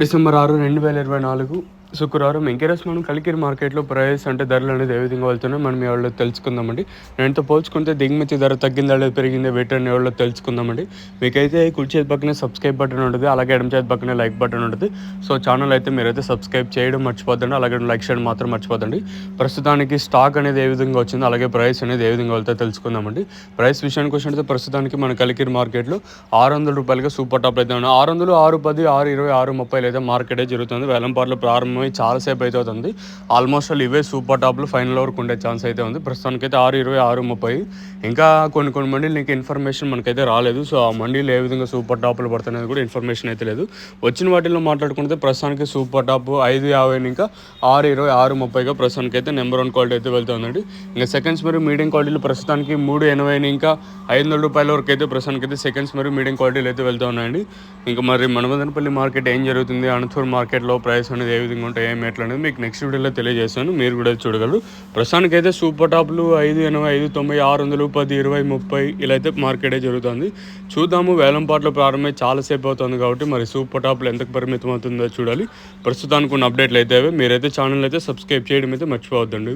December 6, 2024 శుక్రవారం ఇంకెరస్ మనం కలికిరి మార్కెట్లో ప్రైస్ అంటే ధరలు అనేది ఏ విధంగా వెళ్తున్నాయి మనం ఎవరో తెలుసుకుందామండి. నేనుతో పోల్చుకుంటే దిగుమతి ధర తగ్గిందా లేదా పెరిగిందా వెయిట్ ఎవరో తెలుసుకుందామండి. మీకైతే కుడి చేతి పక్కనే సబ్స్క్రైబ్ బటన్ ఉంటుంది, అలాగే ఎడమ చేతి పక్కనే లైక్ బటన్ ఉంటుంది. సో ఛానల్ అయితే మీరైతే సబ్స్క్రైబ్ చేయడం మర్చిపోద్దండి, అలాగే లైక్ చేయడం మాత్రం మర్చిపోద్దండి. ప్రస్తుతానికి స్టాక్ అనేది ఏ విధంగా వచ్చిందో అలాగే ప్రైస్ అనేది ఏ విధంగా వెళ్తే తెలుసుకుందామండి. ప్రైస్ విషయానికి వచ్చినట్టు ప్రస్తుతానికి మన కలికిరి మార్కెట్లో 600 రూపాయలుగా సూపర్ టాప్ అయితే ఉన్నాయి. 600, 610, 620, 630 అయితే మార్కెటే జరుగుతుంది. వేలంపాట్లో ప్రారంభమై చాలాసేపు అయితే అవుతుంది. ఆల్మోస్ట్ ఇవే సూపర్ టాప్లు ఫైనల్ వరకు ఉండే ఛాన్స్ అయితే ఉంది. ప్రస్తుతానికి అయితే 620, 630. ఇంకా కొన్ని మండీలు నీకు ఇన్ఫర్మేషన్ మనకైతే రాలేదు. సో ఆ మండీలు ఏ విధంగా సూపర్ టాప్లు పడుతున్నది కూడా ఇన్ఫర్మేషన్ అయితే లేదు. వచ్చిన వాటిల్లో మాట్లాడుకుంటే ప్రస్తుతానికి సూపర్ టాప్ 550 ఇంకా 620, 630గా ప్రస్తుతానికి అయితే నెంబర్ 1 క్వాలిటీ అయితే వెళ్తుందండి. ఇంకా సెకండ్స్ మరియు మీడియం క్వాలిటీలు ప్రస్తుతానికి 380 ఇంకా 500 రూపాయల వరకు అయితే ప్రస్తుతానికి అయితే సెకండ్స్ మరియు మీడియం క్వాలిటీలు అయితే వెళ్తూ ఉన్నాయండి. ఇంకా మరి మనమదనపల్లి మార్కెట్ ఏం జరుగుతుంది, అనంతపురం మార్కెట్లో ప్రైస్ అనేది ఏ విధంగా ఉంటాయి ఏమి ఎట్లా అనేది మీకు నెక్స్ట్ వీడియోలో తెలియజేస్తాను, మీరు కూడా చూడగలరు. ప్రస్తుతానికి అయితే సూపర్ టాప్లు 580, 590, 600, 10, 20, 30 ఇలా అయితే మార్కెటే జరుగుతుంది. చూద్దాము, వేలంపాట్లో ప్రారంభమై చాలాసేపు అవుతుంది కాబట్టి మరి సూపర్ టాప్లు ఎంతకు పరిమితం అవుతుందో చూడాలి. ప్రస్తుతానికి ఉన్న అప్డేట్లు అయితే మీరైతే ఛానల్ అయితే సబ్స్క్రైబ్ చేయడం అయితే మర్చిపోవద్దండి.